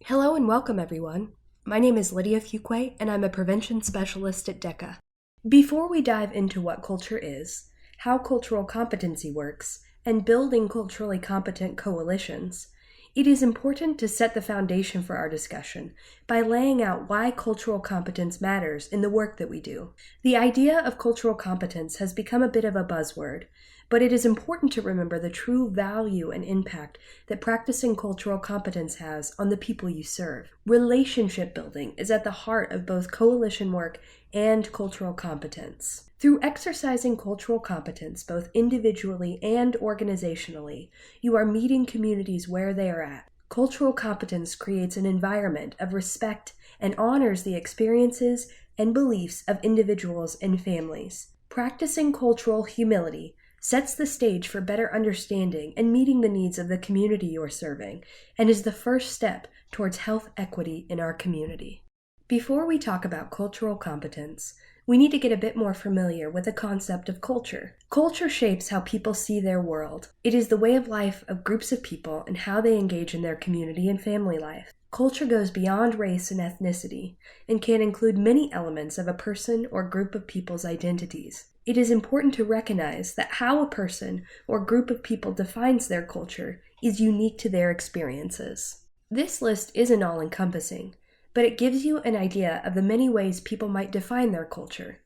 Hello and welcome, everyone. My name is Lydia Fuquay, and I'm a prevention specialist at DECA. Before we dive into what culture is, how cultural competency works, and building culturally competent coalitions, it is important to set the foundation for our discussion by laying out why cultural competence matters in the work that we do. The idea of cultural competence has become a bit of a buzzword, but it is important to remember the true value and impact that practicing cultural competence has on the people you serve. Relationship building is at the heart of both coalition work and cultural competence. Through exercising cultural competence both individually and organizationally, you are meeting communities where they are at. Cultural competence creates an environment of respect and honors the experiences and beliefs of individuals and families. Practicing cultural humility sets the stage for better understanding and meeting the needs of the community you're serving, and is the first step towards health equity in our community. Before we talk about cultural competence, we need to get a bit more familiar with the concept of culture. Culture shapes how people see their world. It is the way of life of groups of people and how they engage in their community and family life. Culture goes beyond race and ethnicity and can include many elements of a person or group of people's identities. It is important to recognize that how a person or group of people defines their culture is unique to their experiences. This list isn't all-encompassing, but it gives you an idea of the many ways people might define their culture,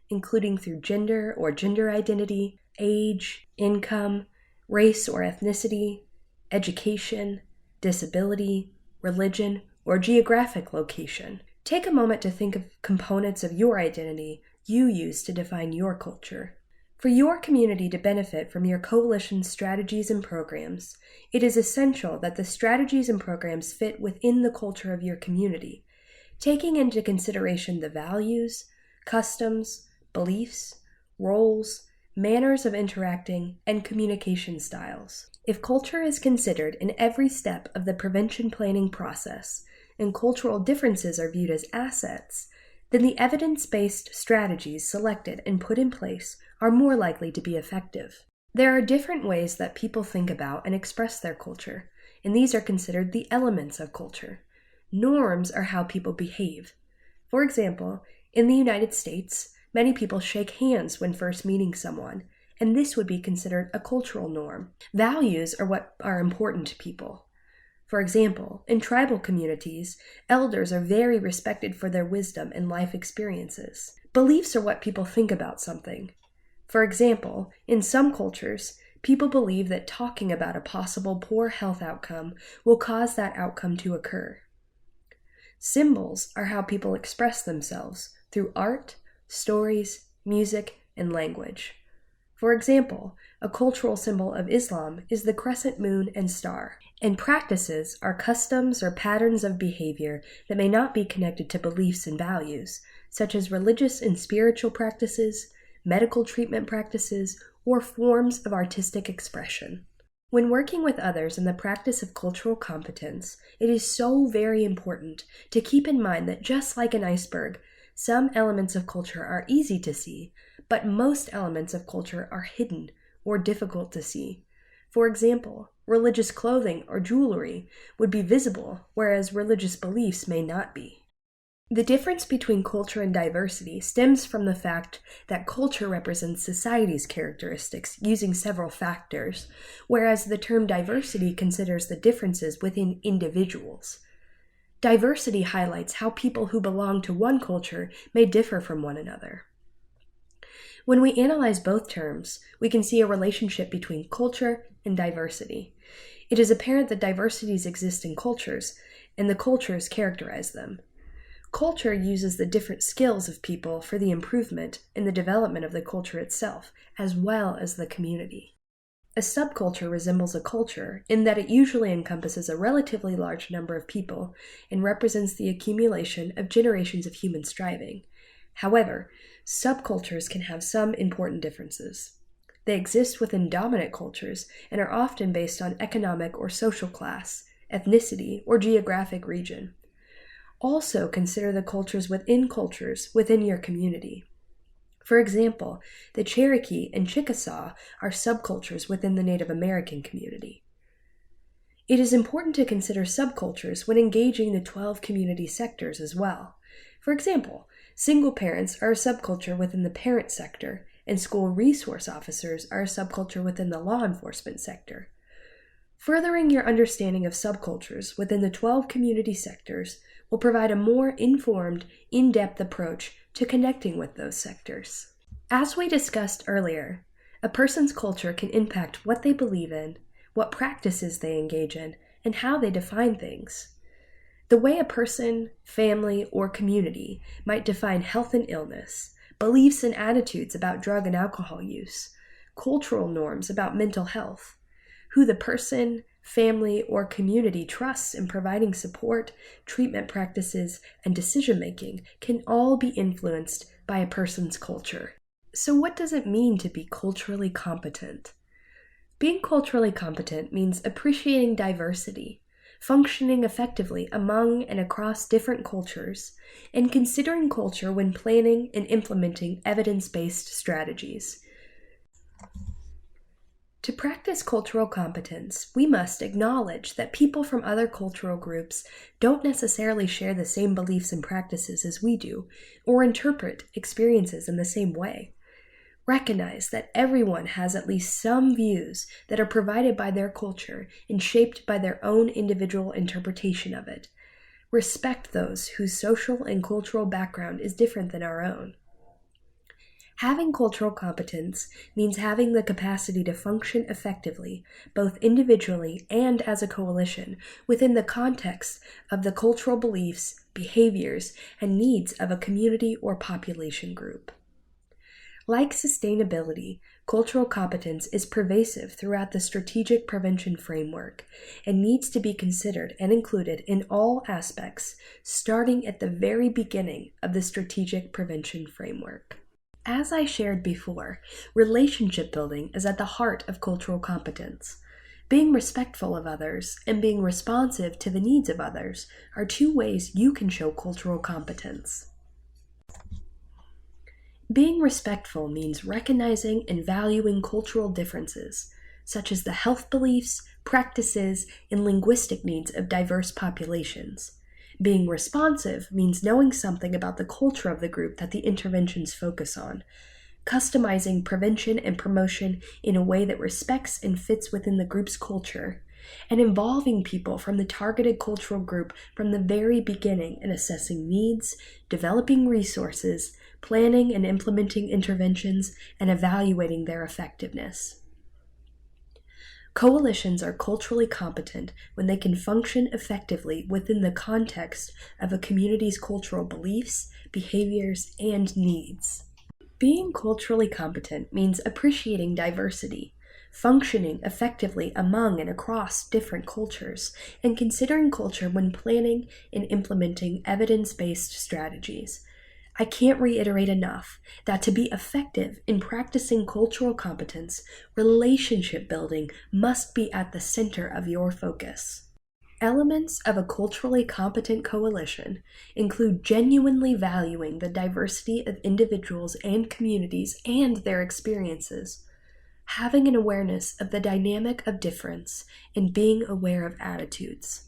including through gender or gender identity, age, income, race or ethnicity, education, disability, religion, or geographic location. Take a moment to think of components of your identity you use to define your culture. For your community to benefit from your coalition's strategies and programs, it is essential that the strategies and programs fit within the culture of your community, taking into consideration the values, customs, beliefs, roles, manners of interacting, and communication styles. If culture is considered in every step of the prevention planning process, and cultural differences are viewed as assets, then the evidence-based strategies selected and put in place are more likely to be effective. There are different ways that people think about and express their culture, and these are considered the elements of culture. Norms are how people behave. For example, in the United States, many people shake hands when first meeting someone, and this would be considered a cultural norm. Values are what are important to people. For example, in tribal communities, elders are very respected for their wisdom and life experiences. Beliefs are what people think about something. For example, in some cultures, people believe that talking about a possible poor health outcome will cause that outcome to occur. Symbols are how people express themselves through art, stories, music, and language. For example, a cultural symbol of Islam is the crescent moon and star. And practices are customs or patterns of behavior that may not be connected to beliefs and values, such as religious and spiritual practices, medical treatment practices, or forms of artistic expression. When working with others in the practice of cultural competence, it is so very important to keep in mind that just like an iceberg, some elements of culture are easy to see, but most elements of culture are hidden or difficult to see. For example, religious clothing or jewelry would be visible, whereas religious beliefs may not be. The difference between culture and diversity stems from the fact that culture represents society's characteristics using several factors, whereas the term diversity considers the differences within individuals. Diversity highlights how people who belong to one culture may differ from one another. When we analyze both terms, we can see a relationship between culture and diversity. It is apparent that diversities exist in cultures, and the cultures characterize them. Culture uses the different skills of people for the improvement and the development of the culture itself, as well as the community. A subculture resembles a culture in that it usually encompasses a relatively large number of people and represents the accumulation of generations of human striving. However, subcultures can have some important differences. They exist within dominant cultures and are often based on economic or social class, ethnicity, or geographic region. Also consider the cultures within your community. For example, the Cherokee and Chickasaw are subcultures within the Native American community. It is important to consider subcultures when engaging the 12 community sectors as well. For example, single parents are a subculture within the parent sector, and school resource officers are a subculture within the law enforcement sector. Furthering your understanding of subcultures within the 12 community sectors will provide a more informed, in-depth approach to connecting with those sectors. As we discussed earlier, a person's culture can impact what they believe in, what practices they engage in, and how they define things. The way a person, family, or community might define health and illness, beliefs and attitudes about drug and alcohol use, cultural norms about mental health, who the person, family, or community trusts in providing support, treatment practices, and decision-making can all be influenced by a person's culture. So what does it mean to be culturally competent? Being culturally competent means appreciating diversity, functioning effectively among and across different cultures, and considering culture when planning and implementing evidence-based strategies. To practice cultural competence, we must acknowledge that people from other cultural groups don't necessarily share the same beliefs and practices as we do, or interpret experiences in the same way. Recognize that everyone has at least some views that are provided by their culture and shaped by their own individual interpretation of it. Respect those whose social and cultural background is different than our own. Having cultural competence means having the capacity to function effectively, both individually and as a coalition, within the context of the cultural beliefs, behaviors, and needs of a community or population group. Like sustainability, cultural competence is pervasive throughout the strategic prevention framework and needs to be considered and included in all aspects, starting at the very beginning of the strategic prevention framework. As I shared before, relationship building is at the heart of cultural competence. Being respectful of others and being responsive to the needs of others are two ways you can show cultural competence. Being respectful means recognizing and valuing cultural differences, such as the health beliefs, practices, and linguistic needs of diverse populations. Being responsive means knowing something about the culture of the group that the interventions focus on, customizing prevention and promotion in a way that respects and fits within the group's culture, and involving people from the targeted cultural group from the very beginning in assessing needs, developing resources, planning and implementing interventions, and evaluating their effectiveness. Coalitions are culturally competent when they can function effectively within the context of a community's cultural beliefs, behaviors, and needs. Being culturally competent means appreciating diversity, functioning effectively among and across different cultures, and considering culture when planning and implementing evidence-based strategies. I can't reiterate enough that to be effective in practicing cultural competence, relationship building must be at the center of your focus. Elements of a culturally competent coalition include genuinely valuing the diversity of individuals and communities and their experiences, having an awareness of the dynamic of difference, and being aware of attitudes.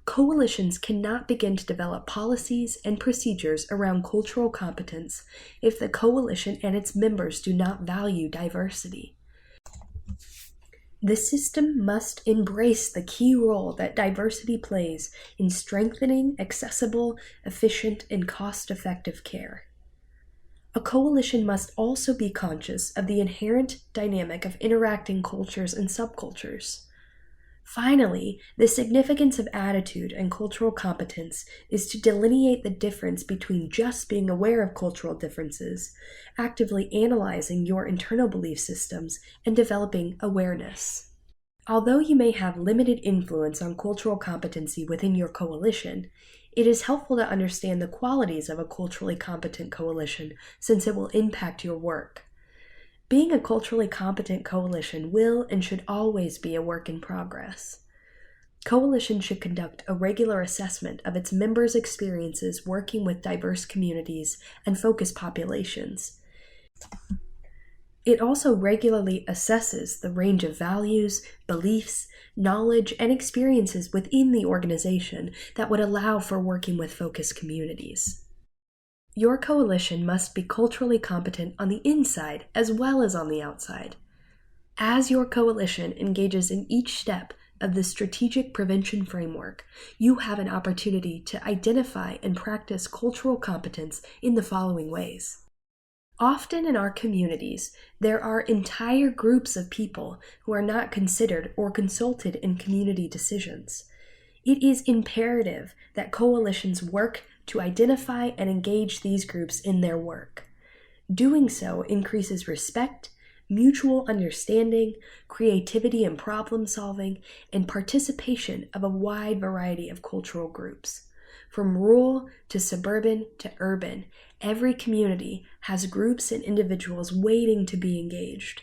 Coalitions cannot begin to develop policies and procedures around cultural competence if the coalition and its members do not value diversity. The system must embrace the key role that diversity plays in strengthening accessible, efficient, and cost-effective care. A coalition must also be conscious of the inherent dynamic of interacting cultures and subcultures. Finally, the significance of attitude and cultural competence is to delineate the difference between just being aware of cultural differences, actively analyzing your internal belief systems, and developing awareness. Although you may have limited influence on cultural competency within your coalition, it is helpful to understand the qualities of a culturally competent coalition since it will impact your work. Being a culturally competent coalition will and should always be a work in progress. Coalitions should conduct a regular assessment of its members' experiences working with diverse communities and focus populations. It also regularly assesses the range of values, beliefs, knowledge, and experiences within the organization that would allow for working with focused communities. Your coalition must be culturally competent on the inside as well as on the outside. As your coalition engages in each step of the strategic prevention framework, you have an opportunity to identify and practice cultural competence in the following ways. Often in our communities, there are entire groups of people who are not considered or consulted in community decisions. It is imperative that coalitions work to identify and engage these groups in their work. Doing so increases respect, mutual understanding, creativity and problem solving, and participation of a wide variety of cultural groups. From rural to suburban to urban, every community has groups and individuals waiting to be engaged.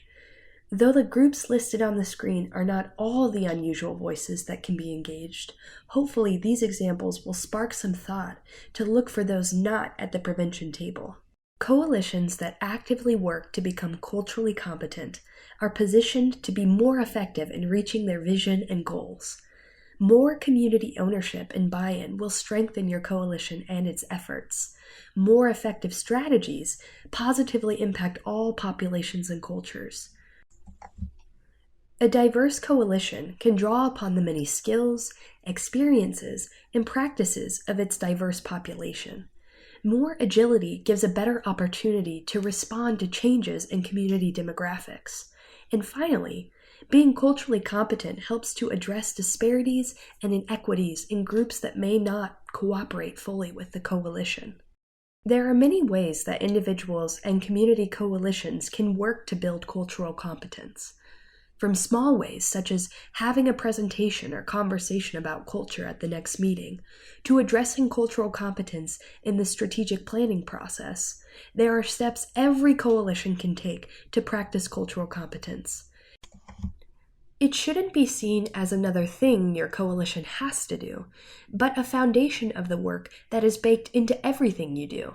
Though the groups listed on the screen are not all the unusual voices that can be engaged, hopefully these examples will spark some thought to look for those not at the prevention table. Coalitions that actively work to become culturally competent are positioned to be more effective in reaching their vision and goals. More community ownership and buy-in will strengthen your coalition and its efforts. More effective strategies positively impact all populations and cultures. A diverse coalition can draw upon the many skills, experiences, and practices of its diverse population. More agility gives a better opportunity to respond to changes in community demographics. And finally, being culturally competent helps to address disparities and inequities in groups that may not cooperate fully with the coalition. There are many ways that individuals and community coalitions can work to build cultural competence. From small ways, such as having a presentation or conversation about culture at the next meeting, to addressing cultural competence in the strategic planning process, there are steps every coalition can take to practice cultural competence. It shouldn't be seen as another thing your coalition has to do, but a foundation of the work that is baked into everything you do.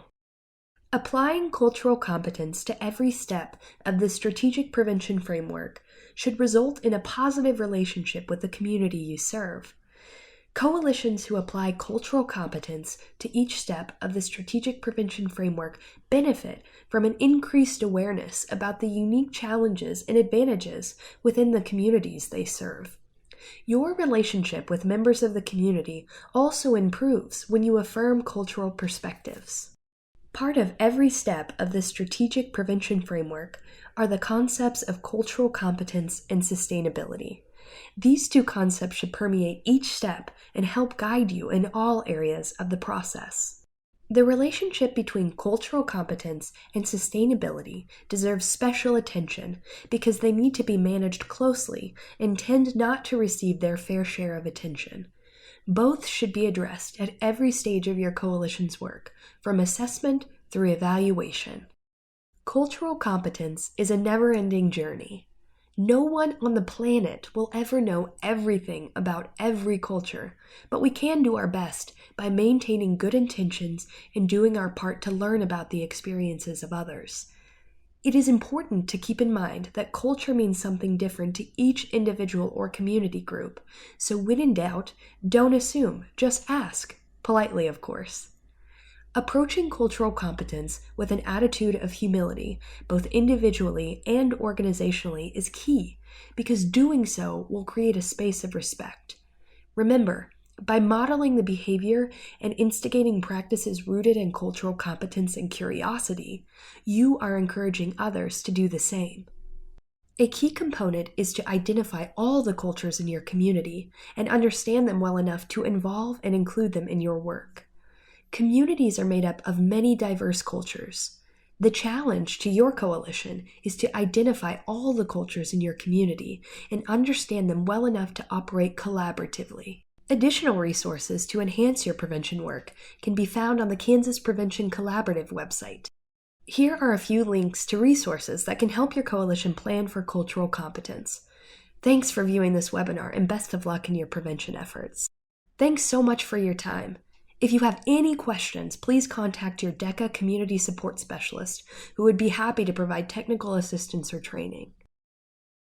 Applying cultural competence to every step of the strategic prevention framework should result in a positive relationship with the community you serve. Coalitions who apply cultural competence to each step of the strategic prevention framework benefit from an increased awareness about the unique challenges and advantages within the communities they serve. Your relationship with members of the community also improves when you affirm cultural perspectives. Part of every step of the strategic prevention framework are the concepts of cultural competence and sustainability. These two concepts should permeate each step and help guide you in all areas of the process. The relationship between cultural competence and sustainability deserves special attention because they need to be managed closely and tend not to receive their fair share of attention. Both should be addressed at every stage of your coalition's work, from assessment through evaluation. Cultural competence is a never-ending journey. No one on the planet will ever know everything about every culture, but we can do our best by maintaining good intentions and doing our part to learn about the experiences of others. It is important to keep in mind that culture means something different to each individual or community group, so when in doubt, don't assume, just ask, politely of course. Approaching cultural competence with an attitude of humility, both individually and organizationally, is key, because doing so will create a space of respect. Remember, by modeling the behavior and instigating practices rooted in cultural competence and curiosity, you are encouraging others to do the same. A key component is to identify all the cultures in your community and understand them well enough to involve and include them in your work. Communities are made up of many diverse cultures. The challenge to your coalition is to identify all the cultures in your community and understand them well enough to operate collaboratively. Additional resources to enhance your prevention work can be found on the Kansas Prevention Collaborative website. Here are a few links to resources that can help your coalition plan for cultural competence. Thanks for viewing this webinar and best of luck in your prevention efforts. Thanks so much for your time. If you have any questions, please contact your DECA community support specialist, who would be happy to provide technical assistance or training.